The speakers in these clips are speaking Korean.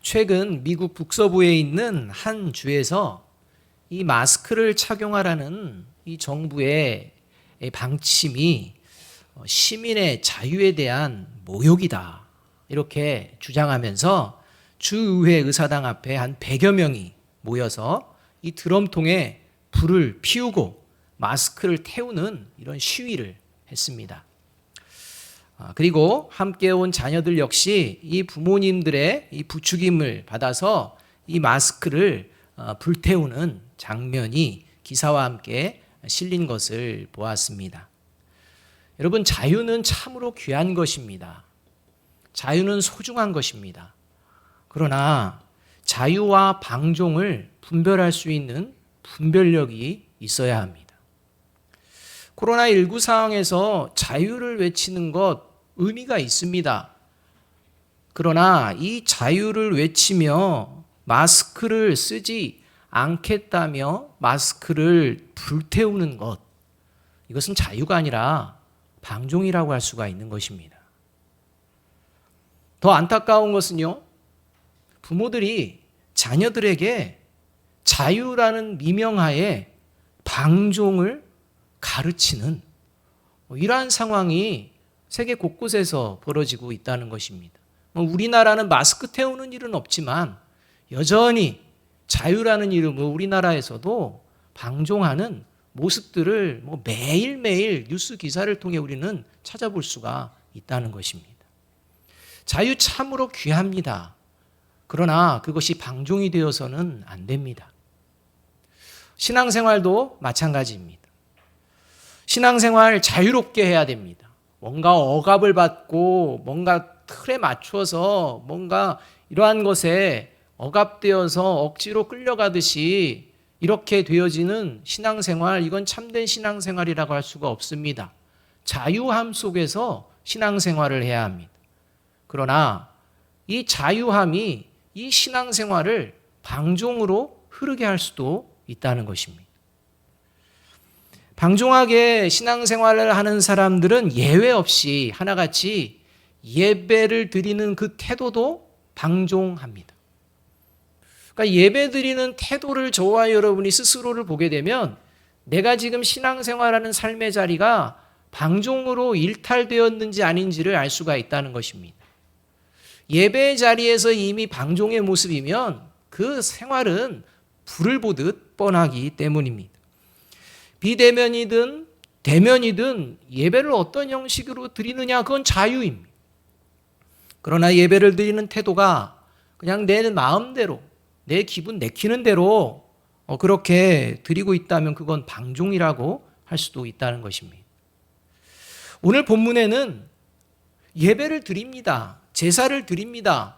최근 미국 북서부에 있는 한 주에서 이 마스크를 착용하라는 이 정부의 방침이 시민의 자유에 대한 모욕이다, 이렇게 주장하면서 주의회 의사당 앞에 한 100여 명이 모여서 이 드럼통에 불을 피우고 마스크를 태우는 이런 시위를 했습니다. 그리고 함께 온 자녀들 역시 이 부모님들의 이 부추김을 받아서 이 마스크를 불태우는 장면이 기사와 함께 실린 것을 보았습니다. 여러분, 자유는 참으로 귀한 것입니다. 자유는 소중한 것입니다. 그러나 자유와 방종을 분별할 수 있는 분별력이 있어야 합니다. 코로나19 상황에서 자유를 외치는 것 의미가 있습니다. 그러나 이 자유를 외치며 마스크를 쓰지 않겠다며 마스크를 불태우는 것, 이것은 자유가 아니라 방종이라고 할 수가 있는 것입니다. 더 안타까운 것은요, 부모들이 자녀들에게 자유라는 미명하에 방종을 가르치는 이러한 상황이 세계 곳곳에서 벌어지고 있다는 것입니다. 우리나라는 마스크 태우는 일은 없지만 여전히 자유라는 이름으로 우리나라에서도 방종하는 모습들을 매일매일 뉴스 기사를 통해 우리는 찾아볼 수가 있다는 것입니다. 자유 참으로 귀합니다. 그러나 그것이 방종이 되어서는 안 됩니다. 신앙생활도 마찬가지입니다. 신앙생활 자유롭게 해야 됩니다. 뭔가 억압을 받고 뭔가 틀에 맞춰서 뭔가 이러한 것에 억압되어서 억지로 끌려가듯이 이렇게 되어지는 신앙생활, 이건 참된 신앙생활이라고 할 수가 없습니다. 자유함 속에서 신앙생활을 해야 합니다. 그러나 이 자유함이 이 신앙생활을 방종으로 흐르게 할 수도 있다는 것입니다. 방종하게 신앙생활을 하는 사람들은 예외 없이 하나같이 예배를 드리는 그 태도도 방종합니다. 그러니까 예배 드리는 태도를 저와 여러분이 스스로를 보게 되면 내가 지금 신앙생활하는 삶의 자리가 방종으로 일탈되었는지 아닌지를 알 수가 있다는 것입니다. 예배 자리에서 이미 방종의 모습이면 그 생활은 불을 보듯 뻔하기 때문입니다. 비대면이든 대면이든 예배를 어떤 형식으로 드리느냐, 그건 자유입니다. 그러나 예배를 드리는 태도가 그냥 내 마음대로, 내 기분 내키는 대로 그렇게 드리고 있다면 그건 방종이라고 할 수도 있다는 것입니다. 오늘 본문에는 예배를 드립니다. 제사를 드립니다.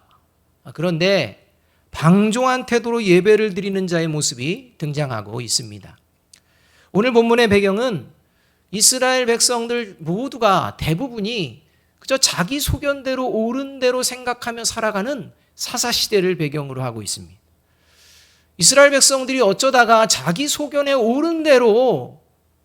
그런데 방종한 태도로 예배를 드리는 자의 모습이 등장하고 있습니다. 오늘 본문의 배경은 이스라엘 백성들 모두가 대부분이 그저 자기 소견대로 옳은 대로 생각하며 살아가는 사사시대를 배경으로 하고 있습니다. 이스라엘 백성들이 어쩌다가 자기 소견에 옳은 대로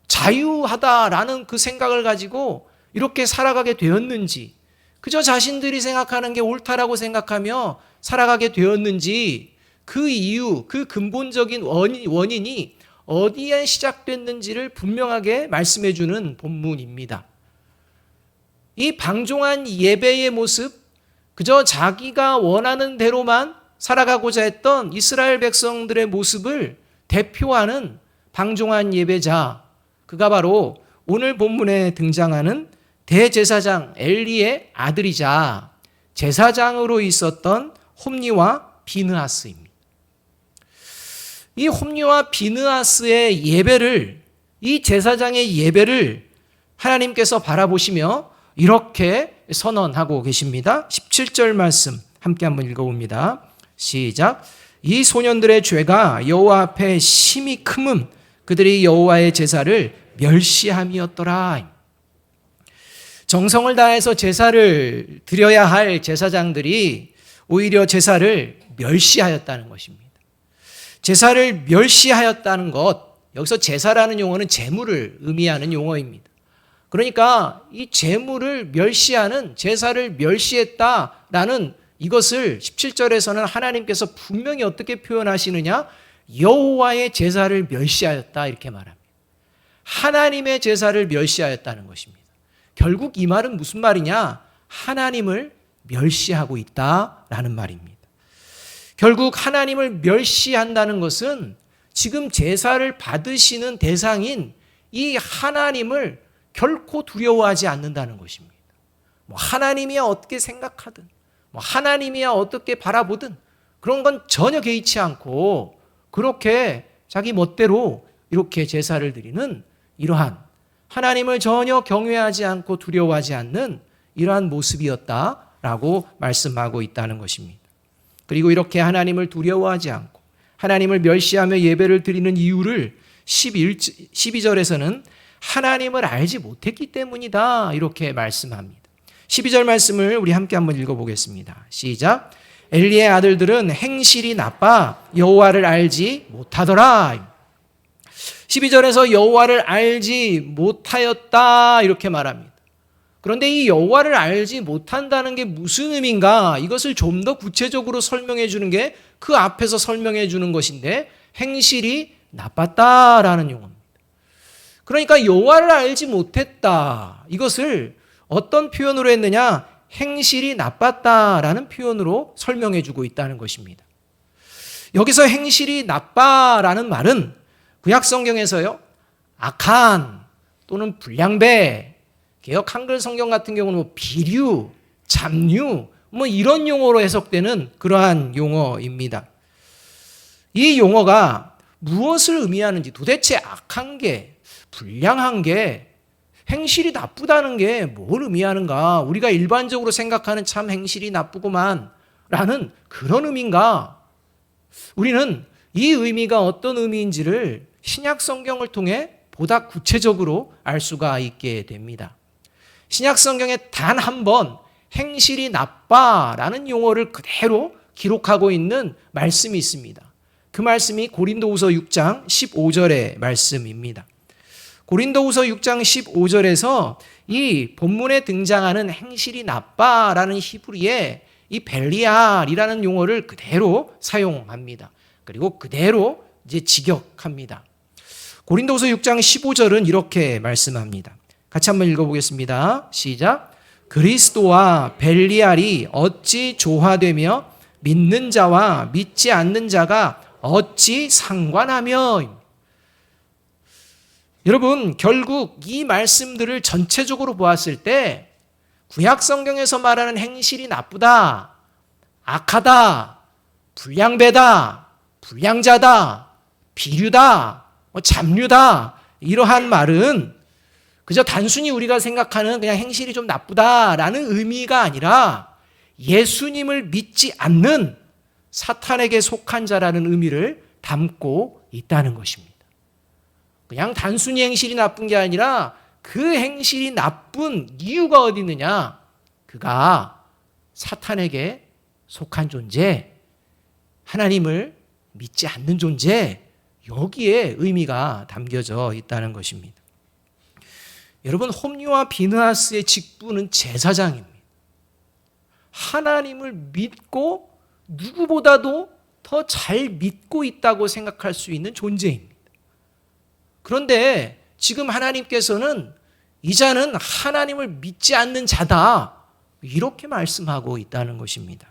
자유하다라는 그 생각을 가지고 이렇게 살아가게 되었는지, 그저 자신들이 생각하는 게 옳다라고 생각하며 살아가게 되었는지, 그 이유, 그 근본적인 원인이 어디에 시작됐는지를 분명하게 말씀해 주는 본문입니다. 이 방종한 예배의 모습, 그저 자기가 원하는 대로만 살아가고자 했던 이스라엘 백성들의 모습을 대표하는 방종한 예배자, 그가 바로 오늘 본문에 등장하는 대제사장 엘리의 아들이자 제사장으로 있었던 홈니와 비느하스입니다. 이 홈니와 비느하스의 예배를, 이 제사장의 예배를 하나님께서 바라보시며 이렇게 선언하고 계십니다. 17절 말씀 함께 한번 읽어봅니다. 시작. 이 소년들의 죄가 여호와 앞에 심히 크음 그들이 여호와의 제사를 멸시함이었더라. 정성을 다해서 제사를 드려야 할 제사장들이 오히려 제사를 멸시하였다는 것입니다. 제사를 멸시하였다는 것, 여기서 제사라는 용어는 제물을 의미하는 용어입니다. 그러니까 이 제물을 멸시하는, 제사를 멸시했다라는 이것을 17절에서는 하나님께서 분명히 어떻게 표현하시느냐? 여호와의 제사를 멸시하였다 이렇게 말합니다. 하나님의 제사를 멸시하였다는 것입니다. 결국 이 말은 무슨 말이냐? 하나님을 멸시하고 있다라는 말입니다. 결국 하나님을 멸시한다는 것은 지금 제사를 받으시는 대상인 이 하나님을 결코 두려워하지 않는다는 것입니다. 하나님이야 어떻게 생각하든, 하나님이야 어떻게 바라보든 그런 건 전혀 개의치 않고 그렇게 자기 멋대로 이렇게 제사를 드리는 이러한 하나님을 전혀 경외하지 않고 두려워하지 않는 이러한 모습이었다라고 말씀하고 있다는 것입니다. 그리고 이렇게 하나님을 두려워하지 않고 하나님을 멸시하며 예배를 드리는 이유를 12절에서는 하나님을 알지 못했기 때문이다 이렇게 말씀합니다. 12절 말씀을 우리 함께 한번 읽어보겠습니다. 시작. 엘리의 아들들은 행실이 나빠 여호와를 알지 못하더라. 12절에서 여호와를 알지 못하였다 이렇게 말합니다. 그런데 이 여호와를 알지 못한다는 게 무슨 의미인가? 이것을 좀 더 구체적으로 설명해 주는 게 그 앞에서 설명해 주는 것인데 행실이 나빴다라는 용어입니다. 그러니까 여호와를 알지 못했다. 이것을 어떤 표현으로 했느냐? 행실이 나빴다라는 표현으로 설명해 주고 있다는 것입니다. 여기서 행실이 나빠라는 말은 구약 성경에서요. 악한 또는 불량배, 개역 한글 성경 같은 경우는 비류, 잡류 이런 용어로 해석되는 그러한 용어입니다. 이 용어가 무엇을 의미하는지 도대체 악한 게, 불량한 게, 행실이 나쁘다는 게 뭘 의미하는가? 우리가 일반적으로 생각하는 참 행실이 나쁘구만 라는 그런 의미인가? 우리는 이 의미가 어떤 의미인지를 신약 성경을 통해 보다 구체적으로 알 수가 있게 됩니다. 신약 성경에 단 한 번 행실이 나빠라는 용어를 그대로 기록하고 있는 말씀이 있습니다. 그 말씀이 고린도후서 6장 15절의 말씀입니다. 고린도후서 6장 15절에서 이 본문에 등장하는 행실이 나빠라는 히브리에 이 벨리알이라는 용어를 그대로 사용합니다. 그리고 그대로 이제 직역합니다. 고린도후서 6장 15절은 이렇게 말씀합니다. 같이 한번 읽어보겠습니다. 시작. 그리스도와 벨리알이 어찌 조화되며 믿는 자와 믿지 않는 자가 어찌 상관하며. 여러분, 결국 이 말씀들을 전체적으로 보았을 때 구약 성경에서 말하는 행실이 나쁘다, 악하다, 불량배다, 불량자다, 비류다, 잡류다 이러한 말은 그저 단순히 우리가 생각하는 그냥 행실이 좀 나쁘다라는 의미가 아니라 예수님을 믿지 않는 사탄에게 속한 자라는 의미를 담고 있다는 것입니다. 그냥 단순히 행실이 나쁜 게 아니라 그 행실이 나쁜 이유가 어디 있느냐? 그가 사탄에게 속한 존재, 하나님을 믿지 않는 존재, 여기에 의미가 담겨져 있다는 것입니다. 여러분, 홈리와 비느하스의 직분은 제사장입니다. 하나님을 믿고 누구보다도 더 잘 믿고 있다고 생각할 수 있는 존재입니다. 그런데 지금 하나님께서는 이 자는 하나님을 믿지 않는 자다 이렇게 말씀하고 있다는 것입니다.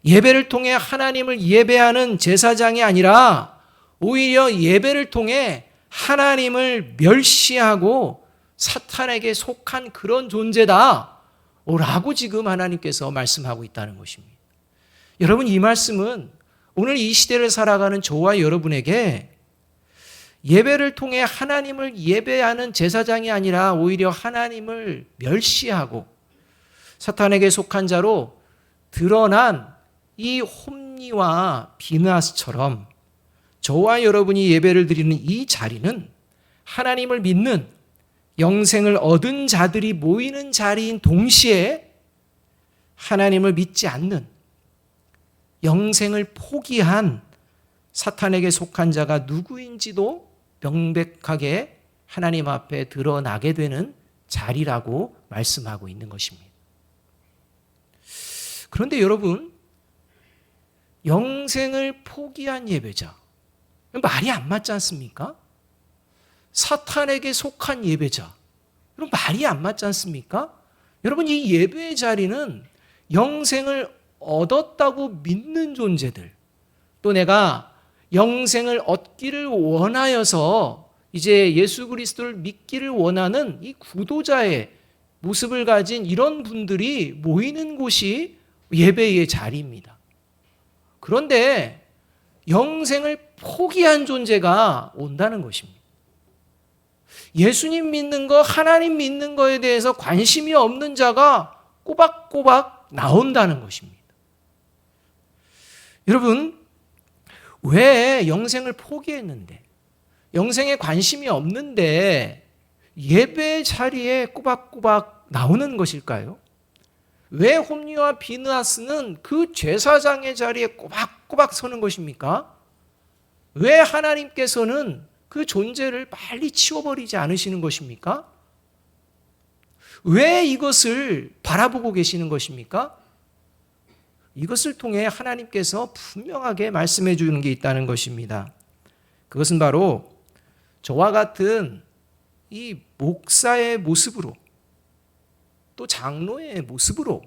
예배를 통해 하나님을 예배하는 제사장이 아니라 오히려 예배를 통해 하나님을 멸시하고 사탄에게 속한 그런 존재다 라고 지금 하나님께서 말씀하고 있다는 것입니다. 여러분, 이 말씀은 오늘 이 시대를 살아가는 저와 여러분에게 예배를 통해 하나님을 예배하는 제사장이 아니라 오히려 하나님을 멸시하고 사탄에게 속한 자로 드러난 이 홈리와 비느하스처럼 저와 여러분이 예배를 드리는 이 자리는 하나님을 믿는 영생을 얻은 자들이 모이는 자리인 동시에 하나님을 믿지 않는 영생을 포기한 사탄에게 속한 자가 누구인지도 명백하게 하나님 앞에 드러나게 되는 자리라고 말씀하고 있는 것입니다. 그런데 여러분, 영생을 포기한 예배자, 말이 안 맞지 않습니까? 사탄에게 속한 예배자, 여러분 말이 안 맞지 않습니까? 여러분, 이 예배의 자리는 영생을 얻었다고 믿는 존재들, 또 내가 영생을 얻기를 원하여서 이제 예수 그리스도를 믿기를 원하는 이 구도자의 모습을 가진 이런 분들이 모이는 곳이 예배의 자리입니다. 그런데 영생을 포기한 존재가 온다는 것입니다. 예수님 믿는 거, 하나님 믿는 거에 대해서 관심이 없는 자가 꼬박꼬박 나온다는 것입니다. 여러분, 왜 영생을 포기했는데, 영생에 관심이 없는데 예배 자리에 꼬박꼬박 나오는 것일까요? 왜 홈리와 비느하스는 그 제사장의 자리에 꼬박꼬박 서는 것입니까? 왜 하나님께서는 그 존재를 빨리 치워버리지 않으시는 것입니까? 왜 이것을 바라보고 계시는 것입니까? 이것을 통해 하나님께서 분명하게 말씀해 주는 게 있다는 것입니다. 그것은 바로 저와 같은 이 목사의 모습으로, 또 장로의 모습으로,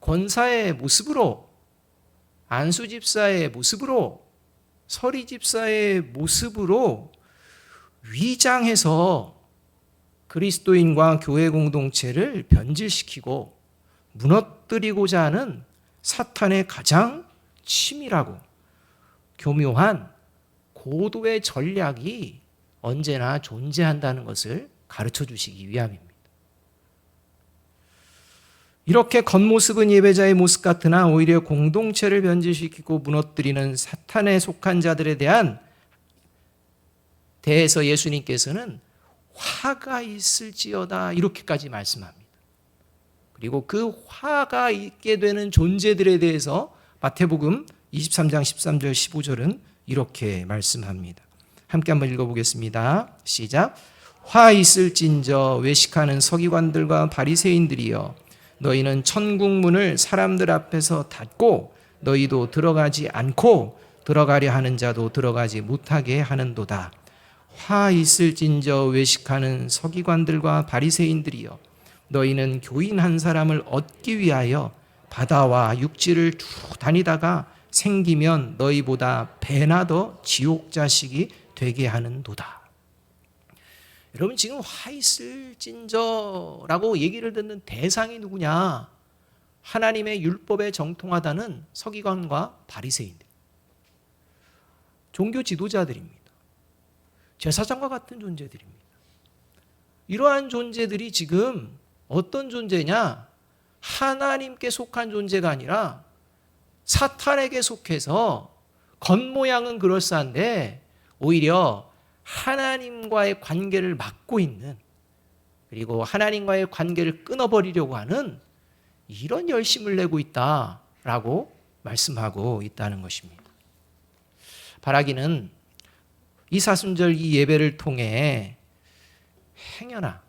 권사의 모습으로, 안수 집사의 모습으로, 서리 집사의 모습으로 위장해서 그리스도인과 교회 공동체를 변질시키고 무너뜨리고자 하는 사탄의 가장 치밀하고 교묘한 고도의 전략이 언제나 존재한다는 것을 가르쳐 주시기 위함입니다. 이렇게 겉모습은 예배자의 모습 같으나 오히려 공동체를 변질시키고 무너뜨리는 사탄에 속한 자들에 대해서 예수님께서는 화가 있을지어다 이렇게까지 말씀합니다. 그리고 그 화가 있게 되는 존재들에 대해서 마태복음 23장 13절 15절은 이렇게 말씀합니다. 함께 한번 읽어보겠습니다. 시작. 화 있을진저 외식하는 서기관들과 바리새인들이여, 너희는 천국문을 사람들 앞에서 닫고 너희도 들어가지 않고 들어가려 하는 자도 들어가지 못하게 하는도다. 화 있을진저 외식하는 서기관들과 바리새인들이여, 너희는 교인 한 사람을 얻기 위하여 바다와 육지를 쭉 다니다가 생기면 너희보다 배나 더 지옥 자식이 되게 하는도다. 여러분, 지금 화 있을진저라고 얘기를 듣는 대상이 누구냐? 하나님의 율법에 정통하다는 서기관과 바리새인들, 종교 지도자들입니다. 제사장과 같은 존재들입니다. 이러한 존재들이 지금 어떤 존재냐? 하나님께 속한 존재가 아니라 사탄에게 속해서 겉모양은 그럴싸한데 오히려 하나님과의 관계를 막고 있는, 그리고 하나님과의 관계를 끊어버리려고 하는 이런 열심을 내고 있다라고 말씀하고 있다는 것입니다. 바라기는 이 사순절 이 예배를 통해 행여나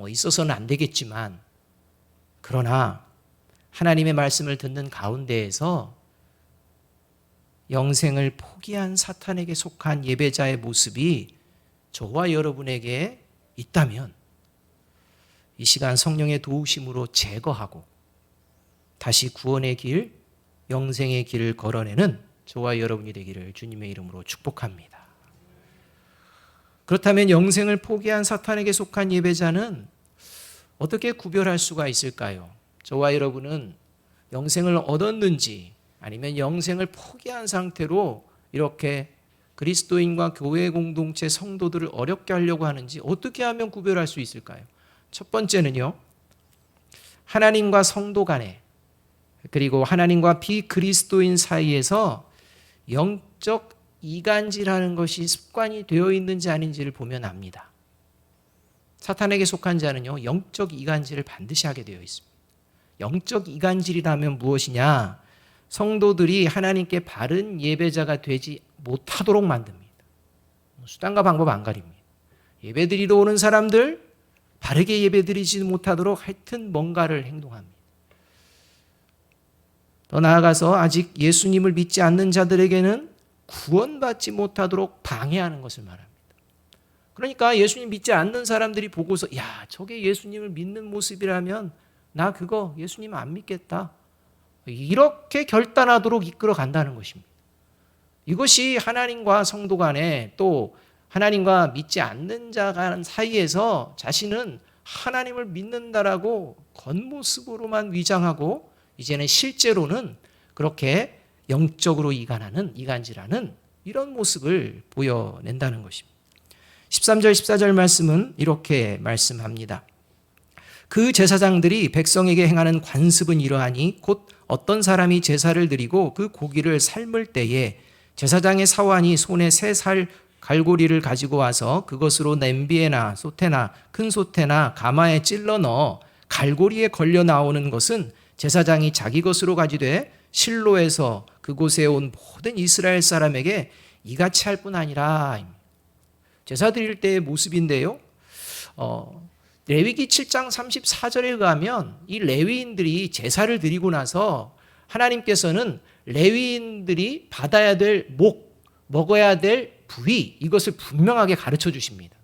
있어서는 안 되겠지만, 그러나 하나님의 말씀을 듣는 가운데에서 영생을 포기한 사탄에게 속한 예배자의 모습이 저와 여러분에게 있다면 이 시간 성령의 도우심으로 제거하고 다시 구원의 길, 영생의 길을 걸어내는 저와 여러분이 되기를 주님의 이름으로 축복합니다. 그렇다면 영생을 포기한 사탄에게 속한 예배자는 어떻게 구별할 수가 있을까요? 저와 여러분은 영생을 얻었는지 아니면 영생을 포기한 상태로 이렇게 그리스도인과 교회 공동체 성도들을 어렵게 하려고 하는지 어떻게 하면 구별할 수 있을까요? 첫 번째는요, 하나님과 성도 간에, 그리고 하나님과 비그리스도인 사이에서 영적 이간질하는 것이 습관이 되어 있는지 아닌지를 보면 압니다. 사탄에게 속한 자는요, 영적 이간질을 반드시 하게 되어 있습니다. 영적 이간질이라면 무엇이냐? 성도들이 하나님께 바른 예배자가 되지 못하도록 만듭니다. 수단과 방법 안 가립니다. 예배드리러 오는 사람들 바르게 예배드리지 못하도록 하여튼 뭔가를 행동합니다. 더 나아가서 아직 예수님을 믿지 않는 자들에게는 구원받지 못하도록 방해하는 것을 말합니다. 그러니까 예수님 믿지 않는 사람들이 보고서 야, 저게 예수님을 믿는 모습이라면 나 그거 예수님 안 믿겠다, 이렇게 결단하도록 이끌어 간다는 것입니다. 이것이 하나님과 성도 간에, 또 하나님과 믿지 않는 자 간 사이에서 자신은 하나님을 믿는다라고 겉모습으로만 위장하고 이제는 실제로는 그렇게 영적으로 이간질하는 이런 모습을 보여낸다는 것입니다. 13절 14절 말씀은 이렇게 말씀합니다. 그 제사장들이 백성에게 행하는 관습은 이러하니 곧 어떤 사람이 제사를 드리고 그 고기를 삶을 때에 제사장의 사환이 손에 세 살 갈고리를 가지고 와서 그것으로 냄비에나 솥에나 큰 솥에나 가마에 찔러 넣어 갈고리에 걸려 나오는 것은 제사장이 자기 것으로 가지되 실로에서 그곳에 온 모든 이스라엘 사람에게 이같이 할 뿐 아니라. 제사 드릴 때의 모습인데요, 레위기 7장 34절에 가면 이 레위인들이 제사를 드리고 나서 하나님께서는 레위인들이 받아야 될 먹어야 될 부위, 이것을 분명하게 가르쳐 주십니다.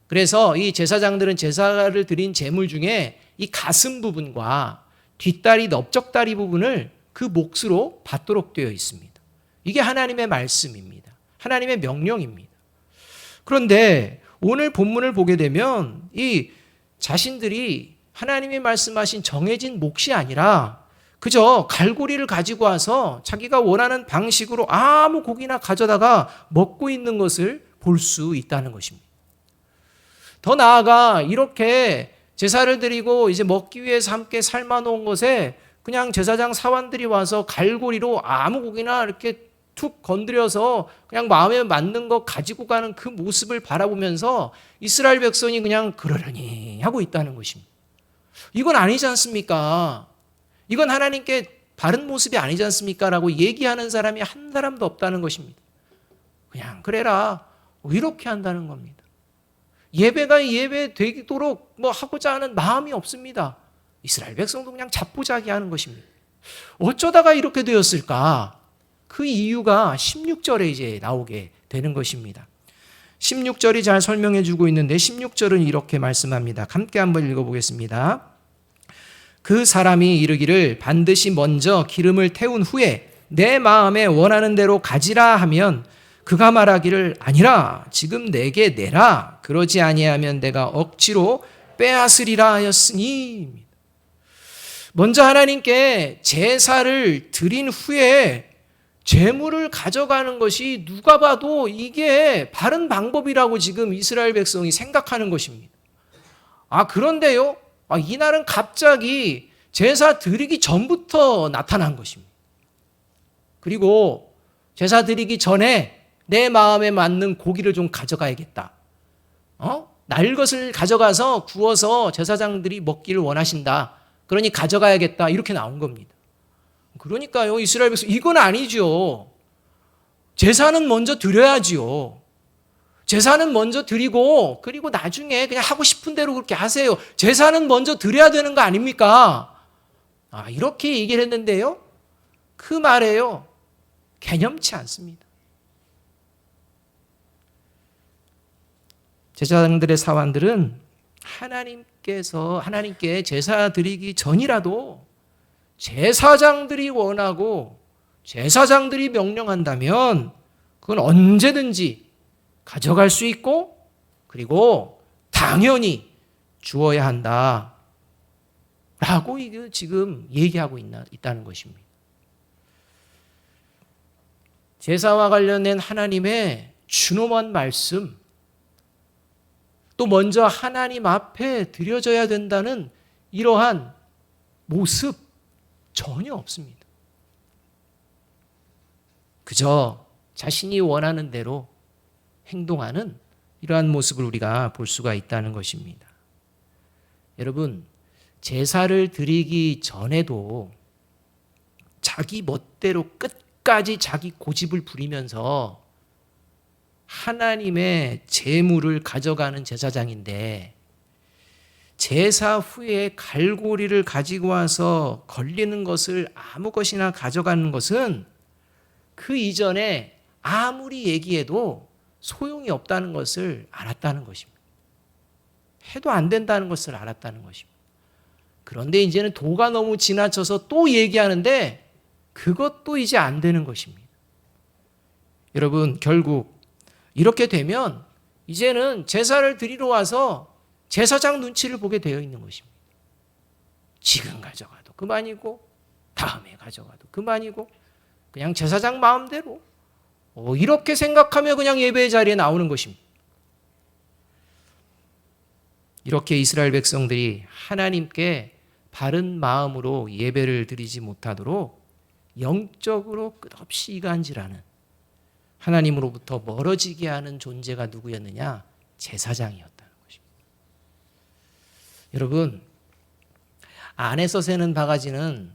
그래서 이 제사장들은 제사를 드린 제물 중에 이 가슴 부분과 뒷다리, 넓적다리 부분을 그 몫으로 받도록 되어 있습니다. 이게 하나님의 말씀입니다. 하나님의 명령입니다. 그런데 오늘 본문을 보게 되면 이 자신들이 하나님이 말씀하신 정해진 몫이 아니라 그저 갈고리를 가지고 와서 자기가 원하는 방식으로 아무 고기나 가져다가 먹고 있는 것을 볼 수 있다는 것입니다. 더 나아가 이렇게 제사를 드리고 이제 먹기 위해서 함께 삶아 놓은 것에 그냥 제사장 사환들이 와서 갈고리로 아무 고기나 이렇게 툭 건드려서 그냥 마음에 맞는 거 가지고 가는 그 모습을 바라보면서 이스라엘 백성이 그냥 그러려니 하고 있다는 것입니다. 이건 아니지 않습니까? 이건 하나님께 바른 모습이 아니지 않습니까? 라고 얘기하는 사람이 한 사람도 없다는 것입니다. 그냥 그래라, 이렇게 한다는 겁니다. 예배가 예배 되도록 하고자 하는 마음이 없습니다. 이스라엘 백성도 그냥 자포자기하는 것입니다. 어쩌다가 이렇게 되었을까? 그 이유가 16절에 이제 나오게 되는 것입니다. 16절이 잘 설명해 주고 있는데 16절은 이렇게 말씀합니다. 함께 한번 읽어보겠습니다. 그 사람이 이르기를 반드시 먼저 기름을 태운 후에 내 마음에 원하는 대로 가지라 하면 그가 말하기를 아니라 지금 내게 내라, 그러지 아니하면 내가 억지로 빼앗으리라 하였으니. 먼저 하나님께 제사를 드린 후에 제물을 가져가는 것이 누가 봐도 이게 바른 방법이라고 지금 이스라엘 백성이 생각하는 것입니다. 그런데요, 이날은 갑자기 제사 드리기 전부터 나타난 것입니다. 그리고 제사 드리기 전에 내 마음에 맞는 고기를 좀 가져가야겠다. 날 것을 가져가서 구워서 제사장들이 먹기를 원하신다. 그러니 가져가야겠다. 이렇게 나온 겁니다. 그러니까요, 이스라엘 백성 이건 아니죠. 제사는 먼저 드려야지요. 제사는 먼저 드리고 그리고 나중에 그냥 하고 싶은 대로 그렇게 하세요. 제사는 먼저 드려야 되는 거 아닙니까? 이렇게 얘기를 했는데요, 그 말에요, 개념치 않습니다. 제사장들의 사환들은 하나님께 제사 드리기 전이라도 제사장들이 원하고 제사장들이 명령한다면 그건 언제든지 가져갈 수 있고 그리고 당연히 주어야 한다 라고 지금 얘기하고 있다는 것입니다. 제사와 관련된 하나님의 준엄한 말씀, 또 먼저 하나님 앞에 드려져야 된다는 이러한 모습 전혀 없습니다. 그저 자신이 원하는 대로 행동하는 이러한 모습을 우리가 볼 수가 있다는 것입니다. 여러분, 제사를 드리기 전에도 자기 멋대로 끝까지 자기 고집을 부리면서 하나님의 제물을 가져가는 제사장인데 제사 후에 갈고리를 가지고 와서 걸리는 것을 아무 것이나 가져가는 것은 그 이전에 아무리 얘기해도 소용이 없다는 것을 알았다는 것입니다. 해도 안 된다는 것을 알았다는 것입니다. 그런데 이제는 도가 너무 지나쳐서 또 얘기하는데 그것도 이제 안 되는 것입니다. 여러분, 결국 이렇게 되면 이제는 제사를 드리러 와서 제사장 눈치를 보게 되어 있는 것입니다. 지금 가져가도 그만이고 다음에 가져가도 그만이고 그냥 제사장 마음대로 이렇게 생각하며 그냥 예배의 자리에 나오는 것입니다. 이렇게 이스라엘 백성들이 하나님께 바른 마음으로 예배를 드리지 못하도록 영적으로 끝없이 이간질하는, 하나님으로부터 멀어지게 하는 존재가 누구였느냐? 제사장이었다는 것입니다. 여러분, 안에서 새는 바가지는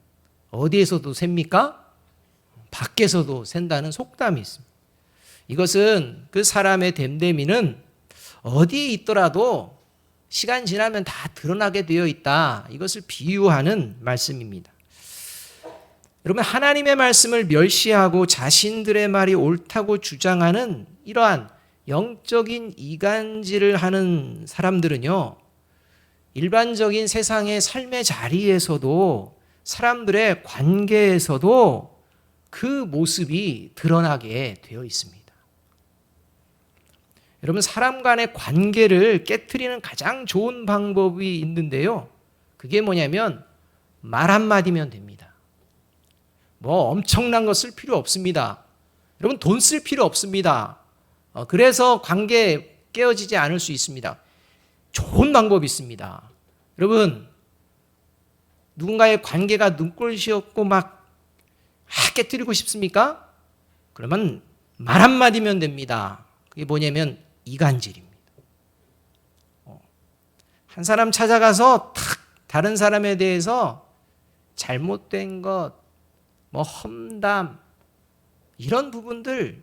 어디에서도 셉니까? 밖에서도 샌다는 속담이 있습니다. 이것은 그 사람의 됨됨이는 어디에 있더라도 시간 지나면 다 드러나게 되어 있다, 이것을 비유하는 말씀입니다. 여러분, 하나님의 말씀을 멸시하고 자신들의 말이 옳다고 주장하는 이러한 영적인 이간질을 하는 사람들은요, 일반적인 세상의 삶의 자리에서도 사람들의 관계에서도 그 모습이 드러나게 되어 있습니다. 여러분, 사람 간의 관계를 깨트리는 가장 좋은 방법이 있는데요, 그게 뭐냐면 말 한마디면 됩니다. 뭐 엄청난 거 쓸 필요 없습니다. 여러분, 돈 쓸 필요 없습니다. 그래서 관계 깨어지지 않을 수 있습니다. 좋은 방법이 있습니다. 여러분, 누군가의 관계가 눈꼴시었고 막 깨트리고 싶습니까? 그러면 말 한마디면 됩니다. 그게 뭐냐면 이간질입니다. 한 사람 찾아가서 탁 다른 사람에 대해서 잘못된 것, 뭐 험담, 이런 부분들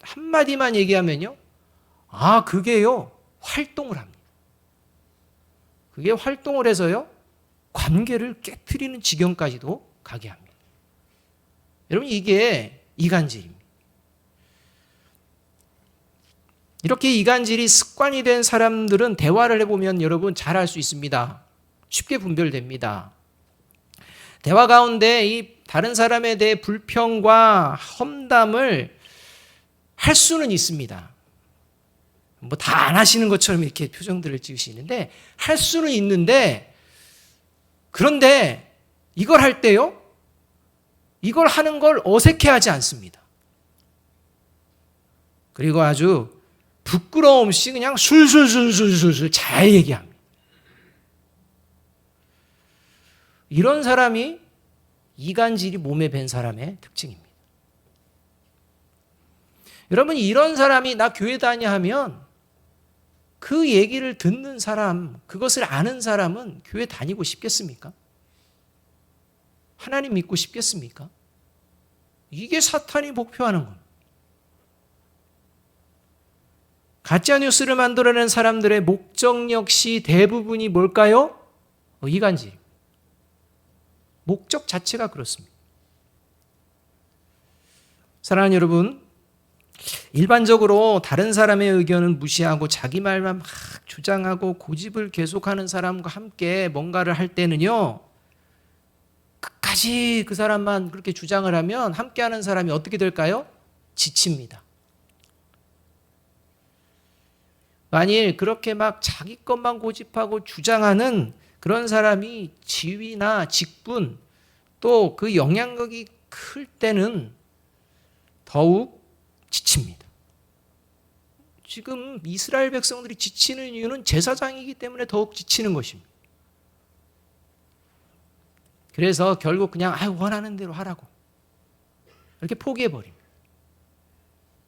한마디만 얘기하면요, 그게요 활동을 합니다. 그게 활동을 해서요 관계를 깨트리는 지경까지도 가게 합니다. 여러분, 이게 이간질입니다. 이렇게 이간질이 습관이 된 사람들은 대화를 해보면 여러분 잘 알 수 있습니다. 쉽게 분별됩니다. 대화 가운데 이 다른 사람에 대해 불평과 험담을 할 수는 있습니다. 뭐 다 안 하시는 것처럼 이렇게 표정들을 지으시는데 할 수는 있는데, 그런데 이걸 할 때요, 이걸 하는 걸 어색해하지 않습니다. 그리고 아주 부끄러움 없이 그냥 술술술술술 잘 얘기합니다. 이런 사람이 이간질이 몸에 밴 사람의 특징입니다. 여러분, 이런 사람이 나 교회 다녀 하면 그 얘기를 듣는 사람, 그것을 아는 사람은 교회 다니고 싶겠습니까? 하나님 믿고 싶겠습니까? 이게 사탄이 목표하는 겁니다. 가짜뉴스를 만들어낸 사람들의 목적 역시 대부분이 뭘까요? 이간질. 목적 자체가 그렇습니다. 사랑하는 여러분, 일반적으로 다른 사람의 의견은 무시하고 자기 말만 막 주장하고 고집을 계속하는 사람과 함께 뭔가를 할 때는요, 끝까지 그 사람만 그렇게 주장을 하면 함께하는 사람이 어떻게 될까요? 지칩니다. 만일 그렇게 막 자기 것만 고집하고 주장하는 그런 사람이 지위나 직분, 또 그 영향력이 클 때는 더욱 지칩니다. 지금 이스라엘 백성들이 지치는 이유는 제사장이기 때문에 더욱 지치는 것입니다. 그래서 결국 그냥 원하는 대로 하라고 이렇게 포기해버립니다.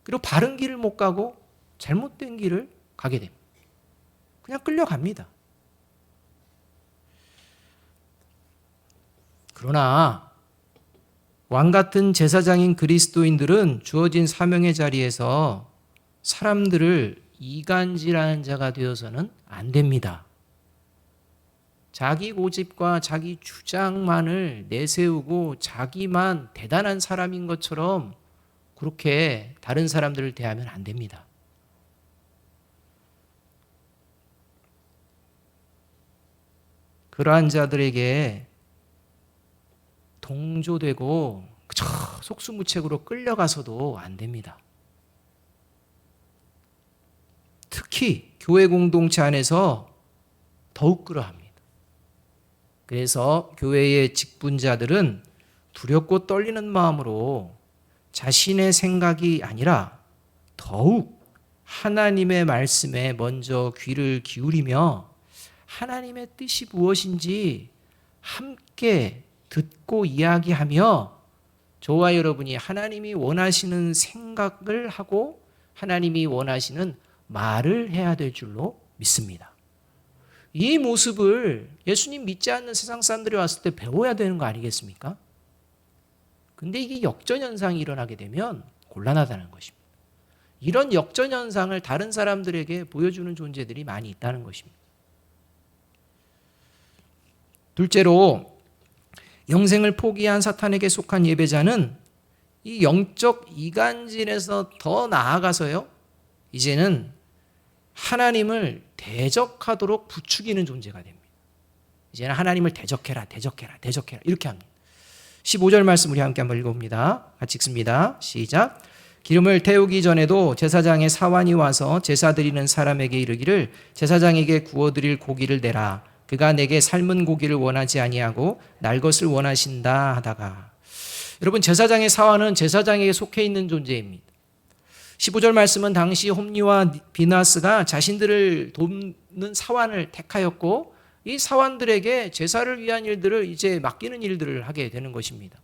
그리고 바른 길을 못 가고 잘못된 길을 가게 됩니다. 그냥 끌려갑니다. 그러나 왕 같은 제사장인 그리스도인들은 주어진 사명의 자리에서 사람들을 이간질하는 자가 되어서는 안 됩니다. 자기 고집과 자기 주장만을 내세우고 자기만 대단한 사람인 것처럼 그렇게 다른 사람들을 대하면 안 됩니다. 그러한 자들에게 동조되고 속수무책으로 끌려가서도 안 됩니다. 특히 교회 공동체 안에서 더욱 그러합니다. 그래서 교회의 직분자들은 두렵고 떨리는 마음으로 자신의 생각이 아니라 더욱 하나님의 말씀에 먼저 귀를 기울이며 하나님의 뜻이 무엇인지 함께 듣고 이야기하며 저와 여러분이 하나님이 원하시는 생각을 하고 하나님이 원하시는 말을 해야 될 줄로 믿습니다. 이 모습을 예수님 믿지 않는 세상 사람들이 왔을 때 배워야 되는 거 아니겠습니까? 근데 이게 역전현상이 일어나게 되면 곤란하다는 것입니다. 이런 역전현상을 다른 사람들에게 보여주는 존재들이 많이 있다는 것입니다. 둘째로 영생을 포기한 사탄에게 속한 예배자는 이 영적 이간질에서 더 나아가서요, 이제는 하나님을 대적하도록 부추기는 존재가 됩니다. 이제는 하나님을 대적해라 이렇게 합니다. 15절 말씀 우리 함께 한번 읽어봅니다. 같이 읽습니다. 시작. 기름을 태우기 전에도 제사장의 사환이 와서 제사 드리는 사람에게 이르기를 제사장에게 구워드릴 고기를 내라. 그가 내게 삶은 고기를 원하지 아니하고 날 것을 원하신다 하다가. 여러분, 제사장의 사환은 제사장에게 속해 있는 존재입니다. 15절 말씀은 당시 홈리와 비나스가 자신들을 돕는 사환을 택하였고 이 사환들에게 제사를 위한 일들을 이제 맡기는 일들을 하게 되는 것입니다.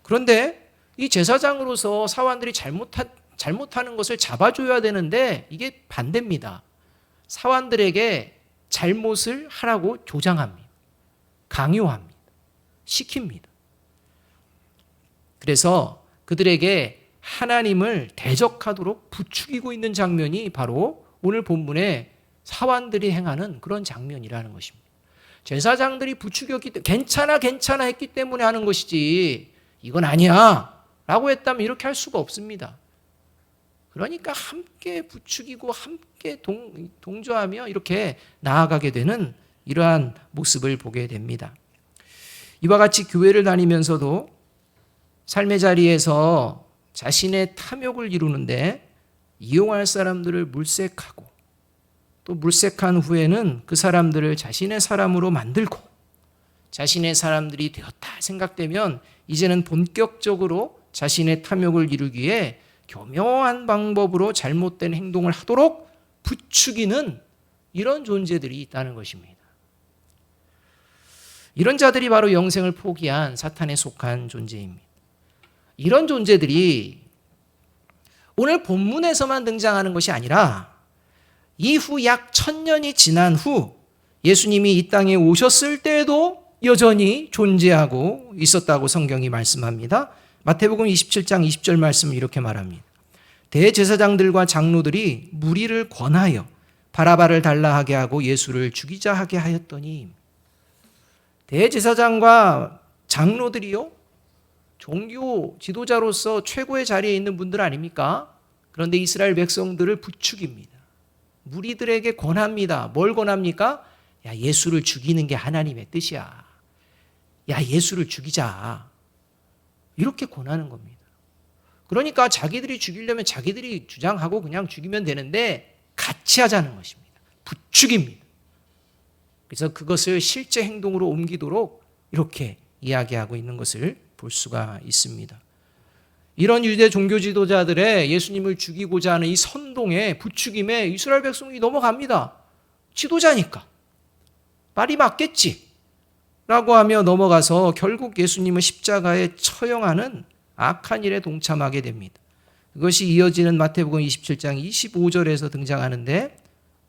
그런데 이 제사장으로서 사환들이 잘못하는 것을 잡아줘야 되는데 이게 반대입니다. 사환들에게 잘못을 하라고 조장합니다. 강요합니다. 시킵니다. 그래서 그들에게 하나님을 대적하도록 부추기고 있는 장면이 바로 오늘 본문에 사환들이 행하는 그런 장면이라는 것입니다. 제사장들이 부추겼기 때문에 괜찮아 했기 때문에 하는 것이지 이건 아니야 라고 했다면 이렇게 할 수가 없습니다. 그러니까 함께 부추기고 함께 동조하며 이렇게 나아가게 되는 이러한 모습을 보게 됩니다. 이와 같이 교회를 다니면서도 삶의 자리에서 자신의 탐욕을 이루는데 이용할 사람들을 물색하고 또 물색한 후에는 그 사람들을 자신의 사람으로 만들고 자신의 사람들이 되었다 생각되면 이제는 본격적으로 자신의 탐욕을 이루기 위해 교묘한 방법으로 잘못된 행동을 하도록 부추기는 이런 존재들이 있다는 것입니다. 이런 자들이 바로 영생을 포기한 사탄에 속한 존재입니다. 이런 존재들이 오늘 본문에서만 등장하는 것이 아니라 이후 약 1000년이 지난 후 예수님이 이 땅에 오셨을 때에도 여전히 존재하고 있었다고 성경이 말씀합니다. 마태복음 27장 20절 말씀을 이렇게 말합니다. 대제사장들과 장로들이 무리를 권하여 바라바를 달라 하게 하고 예수를 죽이자 하게 하였더니, 대제사장과 장로들이요, 종교 지도자로서 최고의 자리에 있는 분들 아닙니까? 그런데 이스라엘 백성들을 부추깁니다. 무리들에게 권합니다. 뭘 권합니까? 야, 예수를 죽이는 게 하나님의 뜻이야. 야, 예수를 죽이자. 이렇게 권하는 겁니다. 그러니까 자기들이 죽이려면 자기들이 주장하고 그냥 죽이면 되는데 같이 하자는 것입니다. 부추깁니다. 그래서 그것을 실제 행동으로 옮기도록 이렇게 이야기하고 있는 것을 볼 수가 있습니다. 이런 유대 종교 지도자들의 예수님을 죽이고자 하는 이 선동에, 부추김에 이스라엘 백성이 넘어갑니다. 지도자니까 말이 맞겠지 라고 하며 넘어가서 결국 예수님을 십자가에 처형하는 악한 일에 동참하게 됩니다. 그것이 이어지는 마태복음 27장 25절에서 등장하는데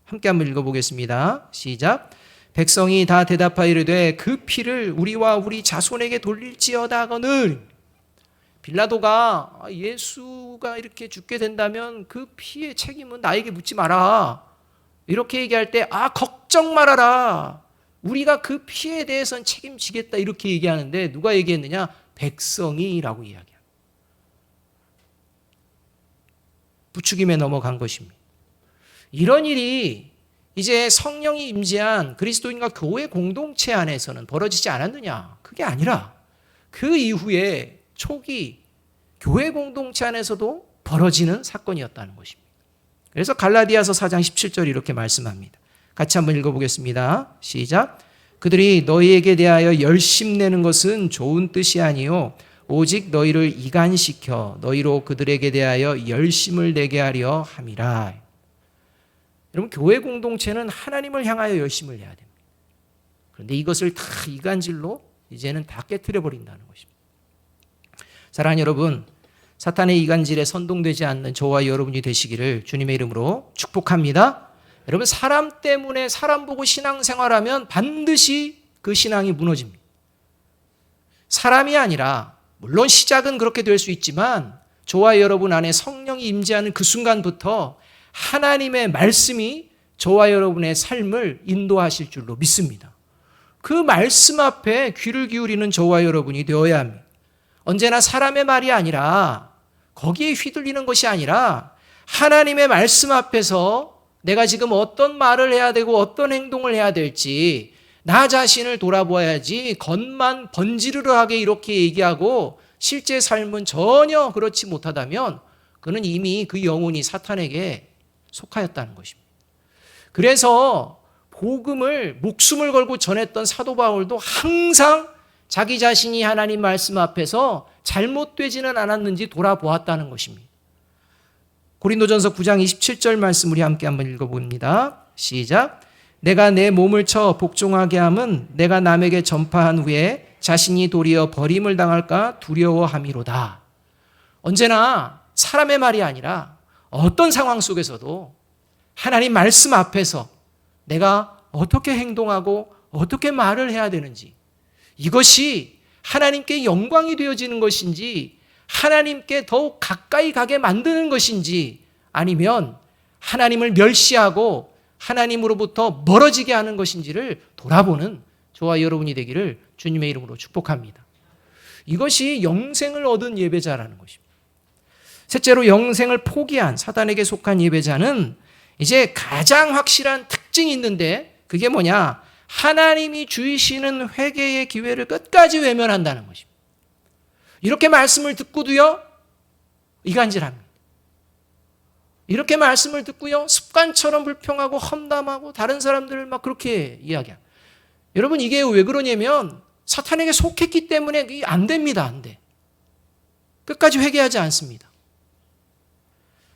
함께 한번 읽어보겠습니다. 시작. 백성이 다 대답하여 이르되 그 피를 우리와 우리 자손에게 돌릴지어다 하거늘. 빌라도가 예수가 이렇게 죽게 된다면 그 피의 책임은 나에게 묻지 마라, 이렇게 얘기할 때 걱정 말아라, 우리가 그 피에 대해서는 책임지겠다 이렇게 얘기하는데 누가 얘기했느냐? 백성이라고 이야기합니다. 부추김에 넘어간 것입니다. 이런 일이 이제 성령이 임재한 그리스도인과 교회 공동체 안에서는 벌어지지 않았느냐? 그게 아니라 그 이후에 초기 교회 공동체 안에서도 벌어지는 사건이었다는 것입니다. 그래서 갈라디아서 4장 17절 이렇게 말씀합니다. 같이 한번 읽어보겠습니다. 시작. 그들이 너희에게 대하여 열심내는 것은 좋은 뜻이 아니요 오직 너희를 이간시켜 너희로 그들에게 대하여 열심을 내게 하려 함이라. 여러분, 교회 공동체는 하나님을 향하여 열심을 내야 됩니다. 그런데 이것을 다 이간질로 이제는 다 깨트려 버린다는 것입니다. 사랑하는 여러분, 사탄의 이간질에 선동되지 않는 저와 여러분이 되시기를 주님의 이름으로 축복합니다. 여러분, 사람 때문에 사람 보고 신앙생활하면 반드시 그 신앙이 무너집니다. 사람이 아니라 물론 시작은 그렇게 될 수 있지만 저와 여러분 안에 성령이 임재하는 그 순간부터 하나님의 말씀이 저와 여러분의 삶을 인도하실 줄로 믿습니다. 그 말씀 앞에 귀를 기울이는 저와 여러분이 되어야 합니다. 언제나 사람의 말이 아니라 거기에 휘둘리는 것이 아니라 하나님의 말씀 앞에서 내가 지금 어떤 말을 해야 되고 어떤 행동을 해야 될지 나 자신을 돌아보아야지 겉만 번지르르하게 이렇게 얘기하고 실제 삶은 전혀 그렇지 못하다면 그는 이미 그 영혼이 사탄에게 속하였다는 것입니다. 그래서 복음을 목숨을 걸고 전했던 사도 바울도 항상 자기 자신이 하나님 말씀 앞에서 잘못되지는 않았는지 돌아보았다는 것입니다. 고린도전서 9장 27절 말씀 우리 함께 한번 읽어봅니다. 시작. 내가 내 몸을 쳐 복종하게 함은 내가 남에게 전파한 후에 자신이 도리어 버림을 당할까 두려워함이로다. 언제나 사람의 말이 아니라 어떤 상황 속에서도 하나님 말씀 앞에서 내가 어떻게 행동하고 어떻게 말을 해야 되는지, 이것이 하나님께 영광이 되어지는 것인지 하나님께 더욱 가까이 가게 만드는 것인지 아니면 하나님을 멸시하고 하나님으로부터 멀어지게 하는 것인지를 돌아보는 저와 여러분이 되기를 주님의 이름으로 축복합니다. 이것이 영생을 얻은 예배자라는 것입니다. 셋째로, 영생을 포기한 사단에게 속한 예배자는 이제 가장 확실한 특징이 있는데 그게 뭐냐? 하나님이 주시는 회개의 기회를 끝까지 외면한다는 것입니다. 이렇게 말씀을 듣고도요, 이간질합니다. 이렇게 말씀을 듣고요, 습관처럼 불평하고 험담하고 다른 사람들을 막 그렇게 이야기합니다. 여러분, 이게 왜 그러냐면 사탄에게 속했기 때문에 이게 안 됩니다. 안 돼. 끝까지 회개하지 않습니다.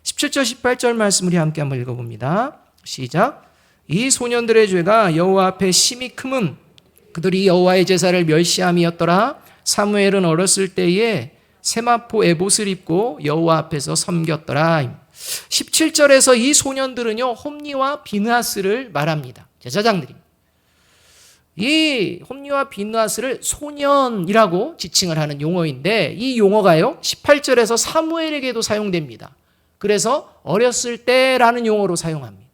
17절 18절 말씀 우리 함께 한번 읽어봅니다. 시작. 이 소년들의 죄가 여호와 앞에 심히 크면 그들이 여호와의 제사를 멸시함이었더라. 사무엘은 어렸을 때에 세마포 에봇을 입고 여호와 앞에서 섬겼더라. 17절에서 이 소년들은요, 홈니와 비느하스를 말합니다. 제사장들입니다. 이 홈니와 비느하스를 소년이라고 지칭을 하는 용어인데 이 용어가요, 18절에서 사무엘에게도 사용됩니다. 그래서 어렸을 때라는 용어로 사용합니다.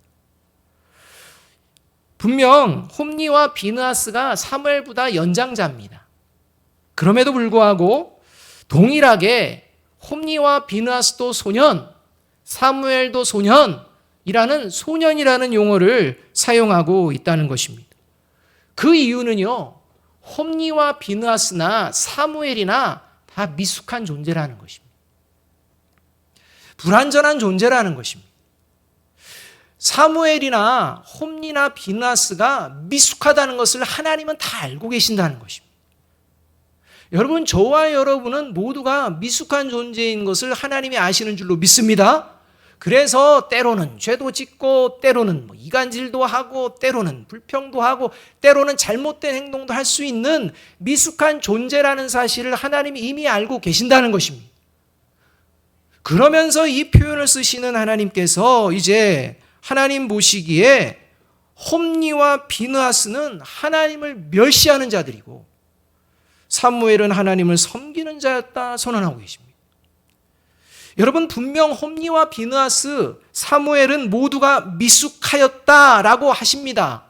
분명 홈니와 비느하스가 사무엘보다 연장자입니다. 그럼에도 불구하고 동일하게 홈니와 비느하스도 소년, 사무엘도 소년이라는 소년이라는 용어를 사용하고 있다는 것입니다. 그 이유는요, 홈니와 비느하스나 사무엘이나 다 미숙한 존재라는 것입니다. 불완전한 존재라는 것입니다. 사무엘이나 홈니나 비느하스가 미숙하다는 것을 하나님은 다 알고 계신다는 것입니다. 여러분, 저와 여러분은 모두가 미숙한 존재인 것을 하나님이 아시는 줄로 믿습니다. 그래서 때로는 죄도 짓고 때로는 이간질도 하고 때로는 불평도 하고 때로는 잘못된 행동도 할 수 있는 미숙한 존재라는 사실을 하나님이 이미 알고 계신다는 것입니다. 그러면서 이 표현을 쓰시는 하나님께서 이제 하나님 보시기에 홈니와 비느하스는 하나님을 멸시하는 자들이고 사무엘은 하나님을 섬기는 자였다 선언하고 계십니다. 여러분, 분명 홈니와 비느하스, 사무엘은 모두가 미숙하였다라고 하십니다.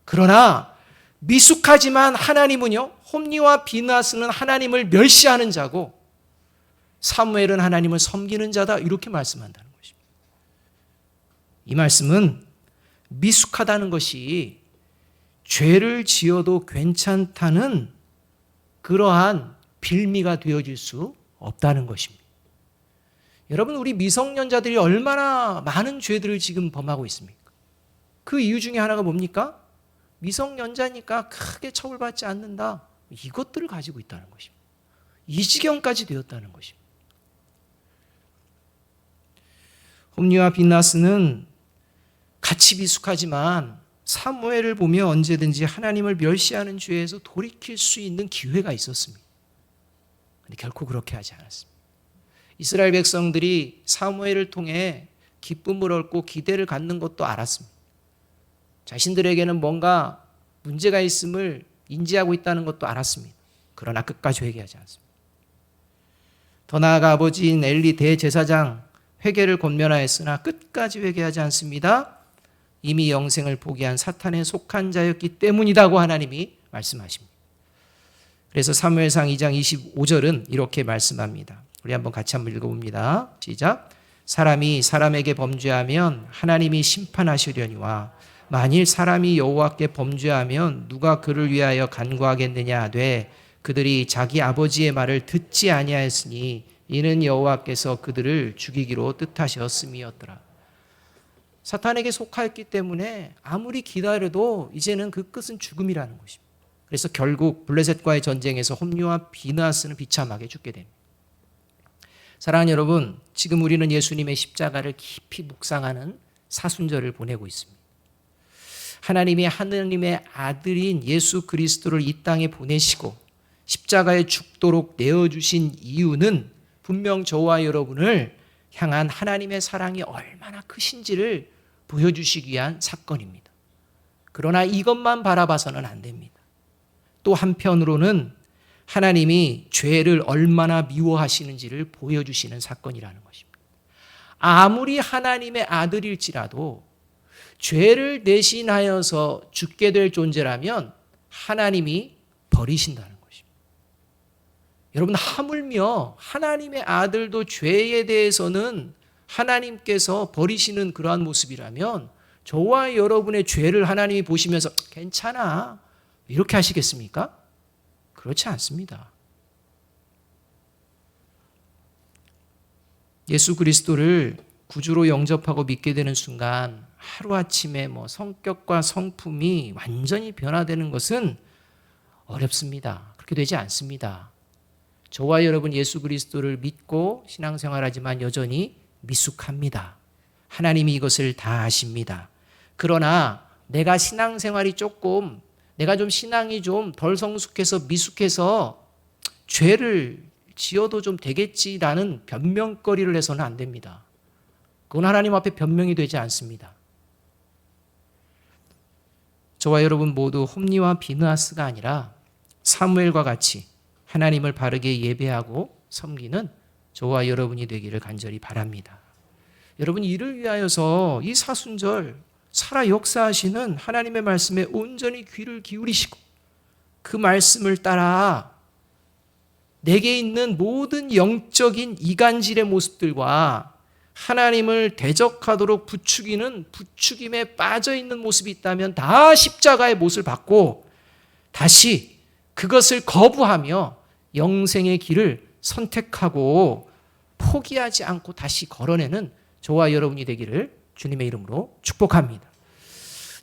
그러나 미숙하지만 하나님은요, 홈리와 비나스는 하나님을 멸시하는 자고 사무엘은 하나님을 섬기는 자다, 이렇게 말씀한다는 것입니다. 이 말씀은 미숙하다는 것이 죄를 지어도 괜찮다는 그러한 빌미가 되어질 수 없다는 것입니다. 여러분, 우리 미성년자들이 얼마나 많은 죄들을 지금 범하고 있습니까? 그 이유 중에 하나가 뭡니까? 미성년자니까 크게 처벌받지 않는다, 이것들을 가지고 있다는 것입니다. 이 지경까지 되었다는 것입니다. 홈리와 비나스는 같이 미숙하지만 사무엘을 보며 언제든지 하나님을 멸시하는 죄에서 돌이킬 수 있는 기회가 있었습니다. 그런데 결코 그렇게 하지 않았습니다. 이스라엘 백성들이 사무엘을 통해 기쁨을 얻고 기대를 갖는 것도 알았습니다. 자신들에게는 뭔가 문제가 있음을 인지하고 있다는 것도 알았습니다. 그러나 끝까지 회개하지 않습니다. 더 나아가 아버지인 엘리 대제사장 회개를 권면하였으나 끝까지 회개하지 않습니다. 이미 영생을 포기한 사탄에 속한 자였기 때문이라고 하나님이 말씀하십니다. 그래서 사무엘상 2장 25절은 이렇게 말씀합니다. 우리 한번 같이 한번 읽어봅니다. 시작. 사람이 사람에게 범죄하면 하나님이 심판하시려니와 만일 사람이 여호와께 범죄하면 누가 그를 위하여 간구하겠느냐 하되 그들이 자기 아버지의 말을 듣지 아니하였으니 이는 여호와께서 그들을 죽이기로 뜻하셨음이었더라. 사탄에게 속하였기 때문에 아무리 기다려도 이제는 그 끝은 죽음이라는 것입니다. 그래서 결국 블레셋과의 전쟁에서 홈리와 비나스는 비참하게 죽게 됩니다. 사랑하는 여러분, 지금 우리는 예수님의 십자가를 깊이 묵상하는 사순절을 보내고 있습니다. 하나님이 하느님의 아들인 예수 그리스도를 이 땅에 보내시고 십자가에 죽도록 내어주신 이유는 분명 저와 여러분을 향한 하나님의 사랑이 얼마나 크신지를 보여주시기 위한 사건입니다. 그러나 이것만 바라봐서는 안 됩니다. 또 한편으로는 하나님이 죄를 얼마나 미워하시는지를 보여주시는 사건이라는 것입니다. 아무리 하나님의 아들일지라도 죄를 대신하여서 죽게 될 존재라면 하나님이 버리신다는 것입니다. 여러분, 하물며 하나님의 아들도 죄에 대해서는 하나님께서 버리시는 그러한 모습이라면 저와 여러분의 죄를 하나님이 보시면서 괜찮아, 이렇게 하시겠습니까? 그렇지 않습니다. 예수 그리스도를 구주로 영접하고 믿게 되는 순간 하루아침에 성격과 성품이 완전히 변화되는 것은 어렵습니다. 그렇게 되지 않습니다. 저와 여러분 예수 그리스도를 믿고 신앙생활하지만 여전히 미숙합니다. 하나님이 이것을 다 아십니다. 그러나 내가 신앙생활이 내가 좀 신앙이 좀 덜 성숙해서 미숙해서 죄를 지어도 좀 되겠지라는 변명거리를 해서는 안 됩니다. 그건 하나님 앞에 변명이 되지 않습니다. 저와 여러분 모두 홈리와 비느하스가 아니라 사무엘과 같이 하나님을 바르게 예배하고 섬기는 저와 여러분이 되기를 간절히 바랍니다. 여러분, 이를 위하여서 이 사순절 살아 역사하시는 하나님의 말씀에 온전히 귀를 기울이시고 그 말씀을 따라 내게 있는 모든 영적인 이간질의 모습들과 하나님을 대적하도록 부추김에 빠져있는 모습이 있다면 다 십자가의 못을 받고 다시 그것을 거부하며 영생의 길을 선택하고 포기하지 않고 다시 걸어내는 저와 여러분이 되기를 주님의 이름으로 축복합니다.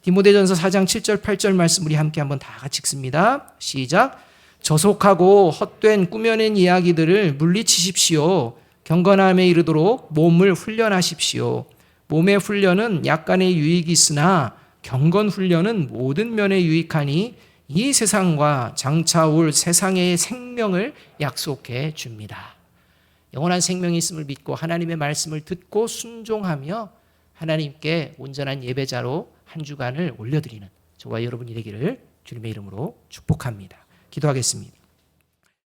디모데전서 4장 7절 8절 말씀 우리 함께 한번 다 같이 읽습니다. 시작. 저속하고 헛된 꾸며낸 이야기들을 물리치십시오. 경건함에 이르도록 몸을 훈련하십시오. 몸의 훈련은 약간의 유익이 있으나 경건 훈련은 모든 면에 유익하니 이 세상과 장차 올 세상의 생명을 약속해 줍니다. 영원한 생명이 있음을 믿고 하나님의 말씀을 듣고 순종하며 하나님께 온전한 예배자로 한 주간을 올려드리는 저와 여러분이 되기를 주님의 이름으로 축복합니다. 기도하겠습니다.